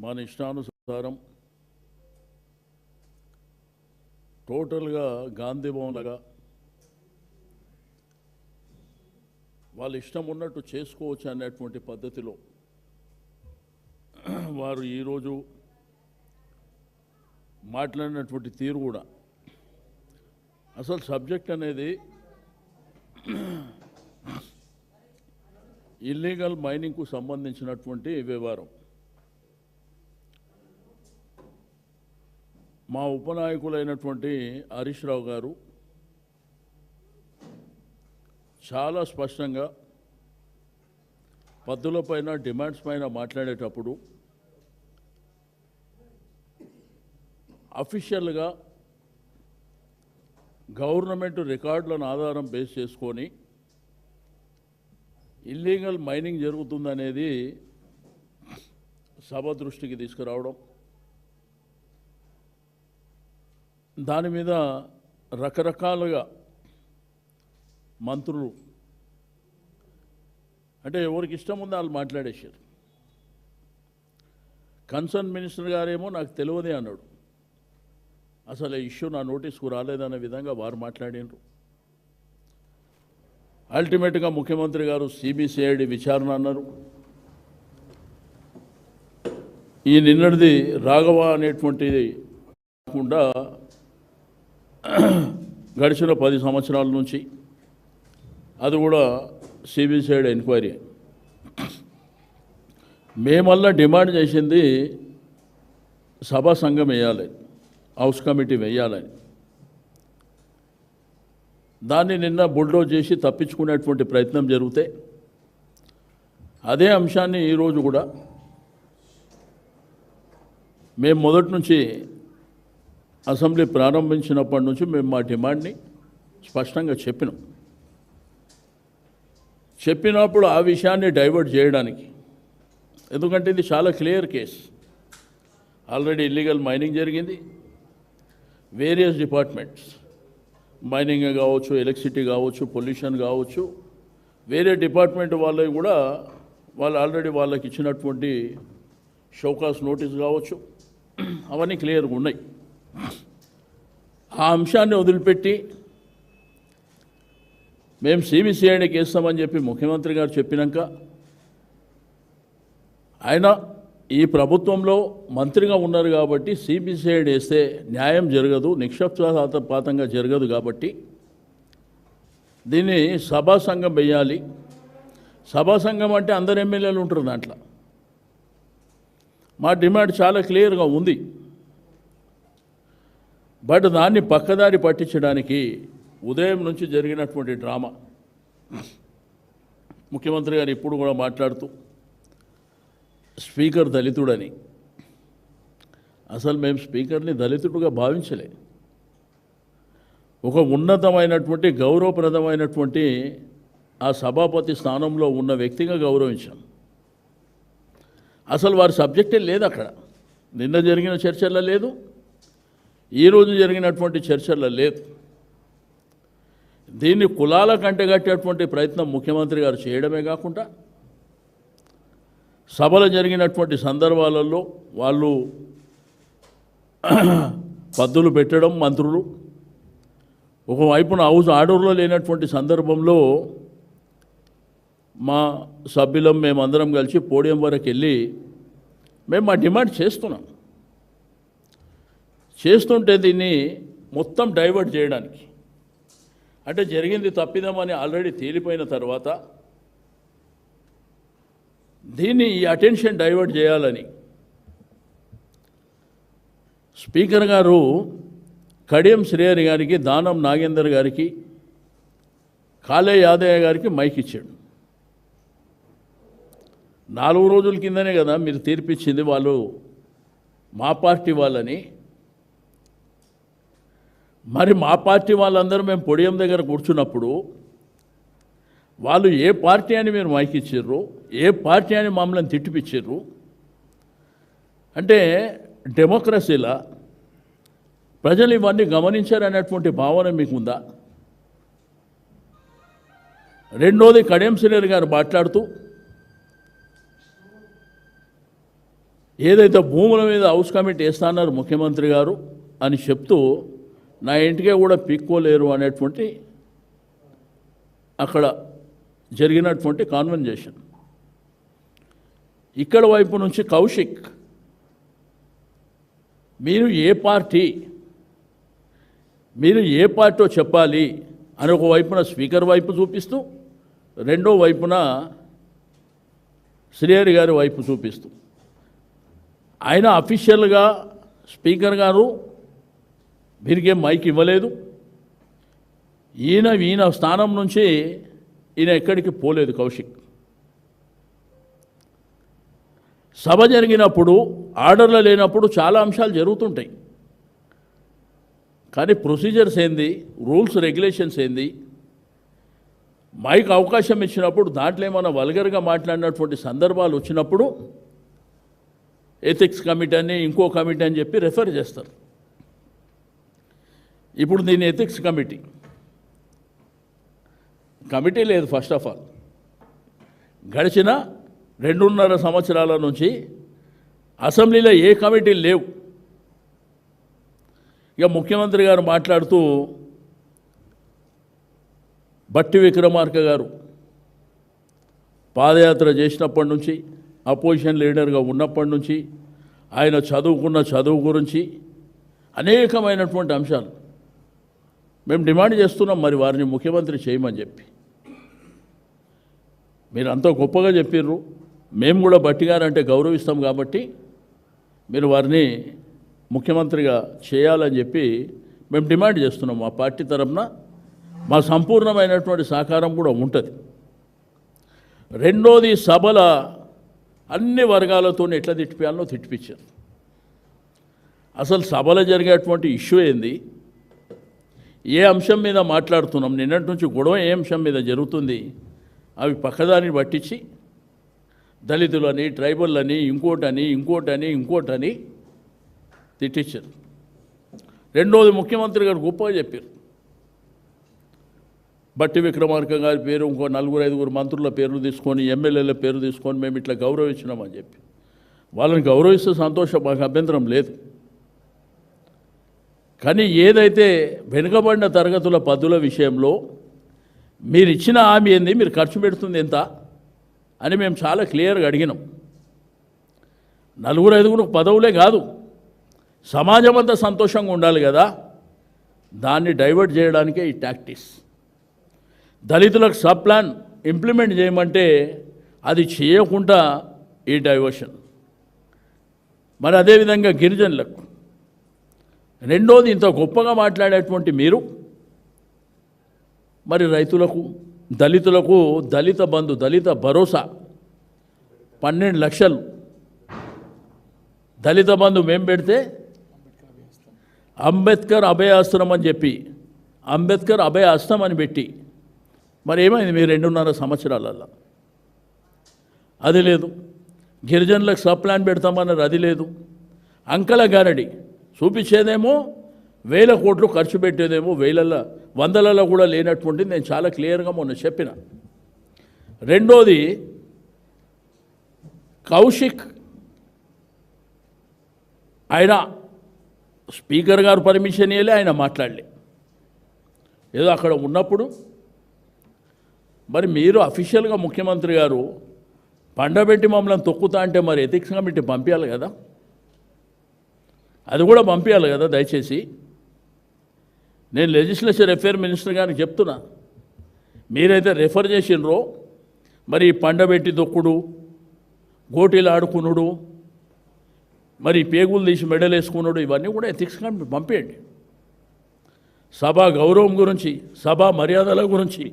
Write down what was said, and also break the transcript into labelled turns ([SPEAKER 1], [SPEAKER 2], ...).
[SPEAKER 1] మన ఇష్టానుసారం టోటల్గా గాంధీ భవన్లాగా వాళ్ళ ఇష్టం ఉన్నట్టు చేసుకోవచ్చు అనేటువంటి పద్ధతిలో వారు ఈరోజు మాట్లాడినటువంటి తీరు కూడా అసలు సబ్జెక్ట్ అనేది ఇల్లీగల్ మైనింగ్కు సంబంధించినటువంటి వ్యవహారం. మా ఉపనాయకులైనటువంటి హరీష్ రావు గారు చాలా స్పష్టంగా పద్దులపైన డిమాండ్స్ పైన మాట్లాడేటప్పుడు అఫీషియల్గా గవర్నమెంట్ రికార్డులను ఆధారం బేస్ చేసుకొని ఇల్లీగల్ మైనింగ్ జరుగుతుందనేది సభ దృష్టికి తీసుకురావడం, దాని మీద రకరకాలుగా మంత్రులు అంటే ఎవరికి ఇష్టం ఉందో వాళ్ళు మాట్లాడేశారు. కన్సర్న్ మినిస్టర్ గారేమో నాకు తెలియదే అన్నాడు. అసలు ఇష్యూ నా నోటీస్కు రాలేదనే విధంగా వారు మాట్లాడినారు. అల్టిమేట్గా ముఖ్యమంత్రి గారు సిబిసిఐడి విచారణ అన్నారు. ఈ నిన్నటిది రాఘవ అనేటువంటిది కాకుండా గడిచిన 10 సంవత్సరాల నుంచి అది కూడా సిబిసిఐడి ఎంక్వైరీ. మేమల్లా డిమాండ్ చేసింది సభా సంఘం వేయాలి, హౌస్ కమిటీ వేయాలని. దాన్ని నిన్న బుల్డోజ్ చేసి తప్పించుకునేటువంటి ప్రయత్నం జరిగితే అదే అంశాన్ని ఈరోజు కూడా మేము మొదటి నుంచి అసెంబ్లీ ప్రారంభించినప్పటి నుంచి మేము మా డిమాండ్ని స్పష్టంగా చెప్పినప్పుడు ఆ విషయాన్ని డైవర్ట్ చేయడానికి, ఎందుకంటే ఇది చాలా clear case. Already illegal mining జరిగింది. వేరియస్ డిపార్ట్మెంట్స్, మైనింగ్ కావచ్చు, ఎలక్ట్రిసిటీ కావచ్చు, పొల్యూషన్ కావచ్చు, వేరే డిపార్ట్మెంట్ వాళ్ళవి కూడా వాళ్ళు ఆల్రెడీ వాళ్ళకి ఇచ్చినటువంటి షోకాస్ నోటీస్ కావచ్చు, అవన్నీ క్లియర్గా ఉన్నాయి. ఆ అంశాన్ని వదిలిపెట్టి మేము సిబిసిఐడికి వేస్తామని చెప్పి ముఖ్యమంత్రి గారు చెప్పినాక ఆయన ఈ ప్రభుత్వంలో మంత్రిగా ఉన్నారు కాబట్టి సిబిసిఐడి వేస్తే న్యాయం జరగదు, నిష్పక్షపాతంగా జరగదు. కాబట్టి దీన్ని సభా సంఘం వేయాలి. సభా సంఘం అంటే అందరు ఎమ్మెల్యేలు ఉంటారు దాంట్లో. మా డిమాండ్ చాలా క్లియర్గా ఉంది. బట్ దాన్ని పక్కదారి పట్టించడానికి ఉదయం నుంచి జరిగినటువంటి డ్రామా, ముఖ్యమంత్రి గారు ఇప్పుడు కూడా మాట్లాడుతూ స్పీకర్ దళితుడని. అసలు మేము స్పీకర్ని దళితుడుగా భావించలే. ఒక ఉన్నతమైనటువంటి గౌరవప్రదమైనటువంటి ఆ సభాపతి స్థానంలో ఉన్న వ్యక్తిగా గౌరవించాం. అసలు వారి సబ్జెక్టే లేదు అక్కడ. నిన్న జరిగిన చర్చల్లో లేదు, ఈరోజు జరిగినటువంటి చర్చల్లో లేదు. దీన్ని కులాల కంటే కట్టేటువంటి ప్రయత్నం ముఖ్యమంత్రి గారు చేయడమే కాకుండా సభలు జరిగినటువంటి సందర్భాలలో వాళ్ళు పద్దులు పెట్టడం, మంత్రులు ఒకవైపున హౌస్ ఆర్డర్లో లేనటువంటి సందర్భంలో మా సభ్యులం మేమందరం కలిసి పోడియం వరకు వెళ్ళి మేము మా డిమాండ్ చేస్తుంటే దీన్ని మొత్తం డైవర్ట్ చేయడానికి, అంటే జరిగింది తప్పిదమని ఆల్రెడీ తేలిపోయిన తర్వాత దీన్ని ఈ అటెన్షన్ డైవర్ట్ చేయాలని స్పీకర్ గారు కడియం శ్రేయర్ గారికి, దానం నాగేందర్ గారికి, కాళే యాదయ్య గారికి మైక్ ఇచ్చాడు. 4 రోజుల కిందనే కదా మీరు తీర్పిచ్చింది వాళ్ళు మా పార్టీ వాళ్ళని. మరి మా పార్టీ వాళ్ళందరూ మేము పొడియం దగ్గర కూర్చున్నప్పుడు వాళ్ళు ఏ పార్టీ అని మీరు మైక్ ఇచ్చిర్రు, ఏ పార్టీ అని మమ్మల్ని తిట్టిపిచ్చిర్రు? అంటే డెమోక్రసీలా ప్రజలు ఇవన్నీ గమనించారనేటువంటి భావన మీకుందా? రెండోది, కడియం శ్రీహరి గారు మాట్లాడుతూ ఏదైతే భూముల మీద హౌస్ కమిటీ వేస్తున్నారు ముఖ్యమంత్రి గారు అని చెప్తూ నా ఇంటికే కూడా పీక్కోలేరు అనేటువంటి అక్కడ జరిగినటువంటి కాన్వర్జేషన్. ఇక్కడ వైపు నుంచి కౌశిక్, మీరు ఏ పార్టీ చెప్పాలి అని ఒక వైపున స్పీకర్ వైపు చూపిస్తూ, రెండో వైపున శ్రీహరి గారి వైపు చూపిస్తూ, ఆయన అఫీషియల్గా స్పీకర్ గారు వీరికేం మైక్ ఇవ్వలేదు. ఈయన స్థానం నుంచి ఈయన ఎక్కడికి పోలేదు కౌశిక్. సభ జరిగినప్పుడు ఆర్డర్లు లేనప్పుడు చాలా అంశాలు జరుగుతుంటాయి. కానీ ప్రొసీజర్స్ ఏంది, రూల్స్ రెగ్యులేషన్స్ ఏంది, మైక్ అవకాశం ఇచ్చినప్పుడు దాంట్లో ఏమైనా వల్గర్గా మాట్లాడినటువంటి సందర్భాలు వచ్చినప్పుడు ఎథిక్స్ కమిటీ అని ఇంకో కమిటీ అని చెప్పి రెఫర్ చేస్తారు. ఇప్పుడు దీని ఎథిక్స్ కమిటీ లేదు. ఫస్ట్ ఆఫ్ ఆల్ గడిచిన 2.5 సంవత్సరాల నుంచి అసెంబ్లీలో ఏ కమిటీలు లేవు. ఇక ముఖ్యమంత్రి గారు మాట్లాడుతూ బట్టి విక్రమార్క గారు పాదయాత్ర చేసినప్పటి నుంచి, అపోజిషన్ లీడర్గా ఉన్నప్పటి నుంచి, ఆయన చదువుకున్న చదువు గురించి అనేకమైనటువంటి అంశాలు మేము డిమాండ్ చేస్తున్నాం. మరి వారిని ముఖ్యమంత్రి చేయమని చెప్పి మీరు అంత గొప్పగా చెప్పిర్రు. మేము కూడా బట్టి గారు అంటే గౌరవిస్తాం కాబట్టి మీరు వారిని ముఖ్యమంత్రిగా చేయాలని చెప్పి మేము డిమాండ్ చేస్తున్నాం. మా పార్టీ తరఫున మా సంపూర్ణమైనటువంటి సహకారం కూడా ఉంటుంది. రెండోది, సభల అన్ని వర్గాలతో ఎట్లా తిట్టిపోయాలో తిట్టిపించారు. అసలు సభలో జరిగేటువంటి ఇష్యూ ఏంది, ఏ అంశం మీద మాట్లాడుతున్నాం, నిన్నటి నుంచి గొడవ ఏ అంశం మీద జరుగుతుంది, అవి పక్కదాన్ని పట్టించి దళితులని, ట్రైబల్లని, ఇంకోటని తిట్టించారు. రెండోది, ముఖ్యమంత్రి గారు గొప్పగా చెప్పారు. బట్టి విక్రమార్క గారి పేరు, ఇంకో 4-5 మంత్రుల పేర్లు తీసుకొని, ఎమ్మెల్యేల పేరు తీసుకొని మేము ఇట్లా గౌరవించినామని చెప్పి వాళ్ళని గౌరవిస్తే సంతోషం, మాకు అభ్యంతరం లేదు. కానీ ఏదైతే వెనుకబడిన తరగతుల పద్దుల విషయంలో మీరు ఇచ్చిన హామీ ఏంది, మీరు ఖర్చు పెడుతుంది ఎంత అని మేము చాలా క్లియర్గా అడిగినాం. 4-5 పదవులే కాదు, సమాజం అంతా సంతోషంగా ఉండాలి కదా, దాన్ని డైవర్ట్ చేయడానికే ఈ టాక్టిక్స్. దళితులకు సబ్ ప్లాన్ ఇంప్లిమెంట్ చేయమంటే అది చేయకుండా ఈ డైవర్షన్. మరి అదేవిధంగా గిరిజనులకు, రెండోది, ఇంత గొప్పగా మాట్లాడేటువంటి మీరు మరి రైతులకు, దళితులకు దళిత బంధు, దళిత భరోసా 12 లక్షలు దళిత బంధు మేము పెడితే అంబేద్కర్ అభయాస్త్రం అని చెప్పి అంబేద్కర్ అభయాస్త్రం అని పెట్టి మరి ఏమైంది మీ 2.5 సంవత్సరాలలో? అది లేదు. గిరిజనులకు సబ్ ప్లాన్ పెడతామన్నారు, అది లేదు. అంకల గారడి చూపించేదేమో 1000 కోట్లు, ఖర్చు పెట్టేదేమో వందలలో కూడా లేనటువంటిది నేను చాలా క్లియర్గా మొన్న చెప్పిన. రెండోది, కౌశిక్ ఆయన స్పీకర్ గారు పర్మిషన్ ఇవ్వలే, ఆయన మాట్లాడలే. ఏదో అక్కడ ఉన్నప్పుడు మరి మీరు అఫీషియల్గా ముఖ్యమంత్రి గారు పండబెట్టి మమ్మల్ని తొక్కుతా అంటే మరి ఎథిక్స్ కమిటీ పంపించాలి కదా, అది కూడా పంపించాలి కదా దయచేసి. నేను లెజిస్లేచర్ అఫేర్ మినిస్టర్ గారికి చెప్తున్నా, మీరైతే రెఫర్ చేసినరో మరి పండబెట్టి దొక్కుడు, గోటీలు ఆడుకునుడు, మరి పేగులు తీసి మెడలు వేసుకున్నాడు, ఇవన్నీ కూడా ఎథిక్స్ కమిటీ పంపేయండి. సభా గౌరవం గురించి, సభా మర్యాదల గురించి